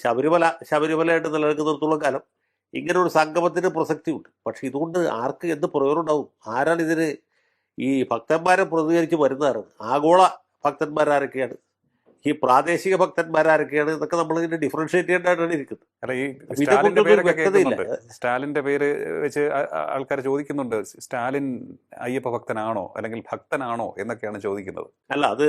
ശബരിമലയായിട്ട് നിലനിൽക്കുന്നിടത്തോളം കാലം ഇങ്ങനെ ഒരു സംഗമത്തിന് പ്രസക്തിയുണ്ട്. പക്ഷെ ഇതുകൊണ്ട് ആർക്ക് എന്ത് പ്രയോജനം ഉണ്ടാവും? ആരാണ് ഇതിന് ഈ ഭക്തന്മാരെ പ്രതികരിച്ച് വരുന്നതാണ്? ആഗോള ഭക്തന്മാരാരൊക്കെയാണ്, ഈ പ്രാദേശിക ഭക്തന്മാരാരൊക്കെയാണ്, ഇതൊക്കെ നമ്മൾ ഇതിനെ ഡിഫറൻഷിയേറ്റ് ചെയ്യേണ്ടതാണ് ഇരിക്കുന്നത്. അല്ല, ഈ അപ്പൊ സ്റ്റാലിന്റെ ഇതേക്കുറിച്ചൊന്നും ഒരു പേരൊക്കെ വ്യക്തതയില്ല. കേൾക്കുന്നുണ്ട്. സ്റ്റാലിന്റെ പേര് വെച്ച് ആൾക്കാർ ചോദിക്കുന്നുണ്ട്, സ്റ്റാലിൻ അയ്യപ്പ ഭക്തനാണോ അല്ലെങ്കിൽ ഭക്തനാണോ എന്നൊക്കെയാണ് ചോദിക്കുന്നത്. അല്ല, അത്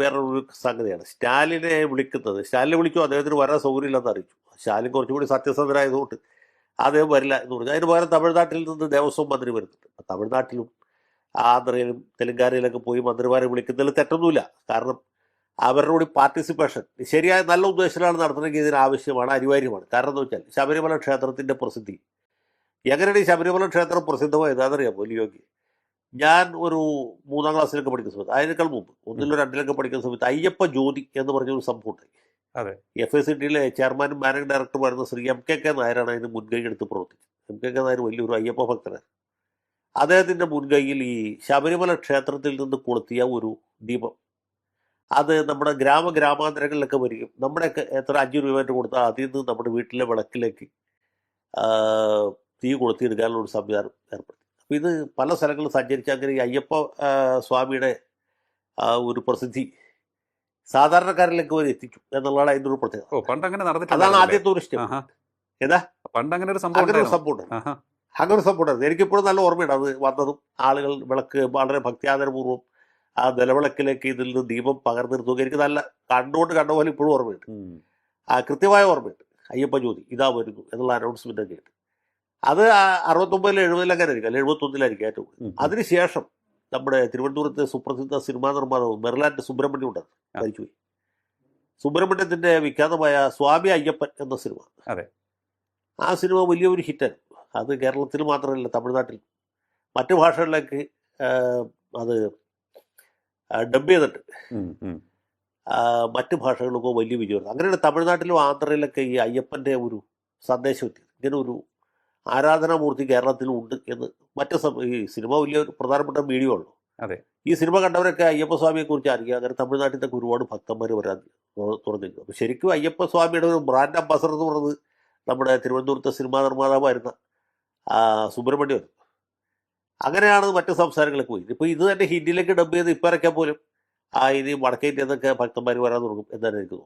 വേറൊരു സംഗതിയാണ്. സ്റ്റാലിനെ വിളിക്കുന്നത്, സ്റ്റാലിനെ വിളിച്ചു, അദ്ദേഹത്തിന് വരാൻ സൗകര്യമില്ലെന്ന് അറിയിച്ചു. സ്റ്റാലിൻ കുറച്ചുകൂടി സത്യസന്ധനായതുകൊണ്ട് അദ്ദേഹം വരില്ല എന്ന് പറഞ്ഞു. അതിന് പകരം തമിഴ്നാട്ടിൽ നിന്ന് ദേവസ്വം മന്ത്രി വരുന്നുണ്ട്. തമിഴ്നാട്ടിലും ആന്ധ്രയിലും തെലങ്കാനയിലൊക്കെ പോയി മന്ത്രിമാരെ വിളിക്കുന്നതിൽ തെറ്റൊന്നുമില്ല. കാരണം അവരുടെ കൂടി പാർട്ടിസിപ്പേഷൻ ശരിയായ നല്ല ഉദ്ദേശത്തിലാണ് നടത്തണമെങ്കിൽ ഇതിന് ആവശ്യമാണ്, അനിവാര്യമാണ്. കാരണം എന്ന് വെച്ചാൽ ശബരിമല ക്ഷേത്രത്തിൻ്റെ പ്രസിദ്ധി എങ്ങനെയാണ് ഈ ശബരിമല ക്ഷേത്രം പ്രസിദ്ധമായത് അതറിയാമോ ലിയോയ്ക്ക്? ഞാൻ ഒരു 3ാം ക്ലാസ്സിലൊക്കെ പഠിക്കുന്ന സമയത്ത്, അതിനേക്കാൾ മുമ്പ് 1ലും 2ലൊക്കെ പഠിക്കുന്ന സമയത്ത് അയ്യപ്പ ജ്യോതി എന്ന് പറഞ്ഞൊരു സംഭവം ഉണ്ടായി. അതെ, FICTയിലെ ചെയർമാനും മാനേജിംഗ് ഡയറക്ടറുമായിരുന്ന ശ്രീ MK നായരാണ് അതിന് മുൻകൈ എടുത്ത് പ്രവർത്തിച്ചത്. MK നായർ വലിയൊരു അയ്യപ്പ ഭക്തനാണ്. അദ്ദേഹത്തിൻ്റെ മുൻകൈയിൽ ഈ ശബരിമല ക്ഷേത്രത്തിൽ നിന്ന് കൊളുത്തിയ ഒരു ദീപം, അത് നമ്മുടെ ഗ്രാമാന്തരങ്ങളിലൊക്കെ വരികയും നമ്മുടെയൊക്കെ എത്ര 5 രൂപയായിട്ട് കൊടുത്താൽ അതിൽ നിന്ന് നമ്മുടെ വീട്ടിലെ വിളക്കിലേക്ക് തീ കൊളുത്തിയെടുക്കാനുള്ള ഒരു സംവിധാനം ഏർപ്പെടുത്തി. അപ്പോൾ ഇത് പല സ്ഥലങ്ങളിൽ സഞ്ചരിച്ച് അങ്ങനെ ഈ അയ്യപ്പ സ്വാമിയുടെ ഒരു പ്രസിദ്ധി സാധാരണക്കാരിലേക്ക് വരെ എത്തിച്ചു എന്നുള്ളതാണ് അതിൻ്റെ ഒരു പ്രത്യേകത. പണ്ടങ്ങനെ അതാണ് ആദ്യത്തെ ഒരു സ്റ്റെപ്പ്. ഏതാ പണ്ടങ്ങനെ ഒരു അങ്ങനെ ഒരു സംഭവം ഉണ്ടായിരുന്നു. എനിക്കിപ്പോഴും നല്ല ഓർമ്മയുണ്ട് അത് വന്നതും. ആളുകൾ വിളക്ക് വളരെ ഭക്തിയാദരപൂർവ്വം ആ നിലവിളക്കിലേക്ക് ഇതിൽ നിന്ന് ദീപം പകർന്നിരുന്നു. എനിക്ക് നല്ല കണ്ടുകൊണ്ട് കണ്ട പോലെ ഇപ്പോഴും ഓർമ്മയുണ്ട്. കൃത്യമായ ഓർമ്മയുണ്ട്. അയ്യപ്പ ജ്യോതി ഇതാ വരുന്നു എന്നുള്ള അനൗൺസ്മെന്റ് ഒക്കെ ഉണ്ട്. അത് 69 70 അങ്ങനെ ആയിരിക്കും, അല്ലെ 71 ഏറ്റവും. അതിനുശേഷം നമ്മുടെ തിരുവനന്തപുരത്തെ സുപ്രസിദ്ധ സിനിമാ നിർമ്മാതാവ് മെർലാൻഡ് സുബ്രഹ്മണ്യം ഉണ്ടായിരുന്നു, മരിച്ചുപോയി. സുബ്രഹ്മണ്യത്തിന്റെ വിഖ്യാതമായ സ്വാമി അയ്യപ്പൻ എന്ന സിനിമ, ആ സിനിമ വലിയൊരു ഹിറ്റായിരുന്നു. അത് കേരളത്തിൽ മാത്രമല്ല, തമിഴ്നാട്ടിൽ മറ്റു ഭാഷകളിലേക്ക് അത് ഡബ് ചെയ്തിട്ട് മറ്റു ഭാഷകളിലൊക്കെ വലിയ വിജയമാണ്. അങ്ങനെയാണ് തമിഴ്നാട്ടിലും ആന്ധ്രയിലൊക്കെ ഈ അയ്യപ്പൻ്റെ ഒരു സന്ദേശം എത്തിയത്. ഇങ്ങനെ ഒരു ആരാധനാമൂർത്തി കേരളത്തിലും ഉണ്ട് എന്ന് ഈ സിനിമ വലിയ ഒരു പ്രധാനപ്പെട്ട വീഡിയോ ഉള്ളൂ. ഈ സിനിമ കണ്ടവരൊക്കെ അയ്യപ്പസ്വാമിയെ കുറിച്ച് അറിയുക. അങ്ങനെ തമിഴ്നാട്ടിലൊക്കെ ഒരുപാട് ഭക്തന്മാർ വരാൻ തുറന്നിരിക്കുന്നു. അപ്പോൾ ശരിക്കും അയ്യപ്പസ്വാമിയുടെ ഒരു ബ്രാൻഡ് അംബാസഡർ എന്ന് പറയുന്നത് നമ്മുടെ തിരുവനന്തപുരത്തെ സിനിമാ നിർമ്മാതാവായിരുന്ന സുബ്രഹ്മണ്യം. അങ്ങനെയാണ് മറ്റു സംസ്ഥാനങ്ങളിലേക്ക് പോയി. ഇപ്പോൾ ഇത് തന്നെ ഹിന്ദിയിലേക്ക് ഡബ് ചെയ്ത് ഇപ്പം ഇറക്കിയാൽ പോലും ഇനി വടക്കേ ഇന്ത്യയിൽ നിന്നൊക്കെ ഭക്തന്മാർ വരാൻ തുടങ്ങും എന്നാണ് എനിക്ക് തോന്നുന്നത്.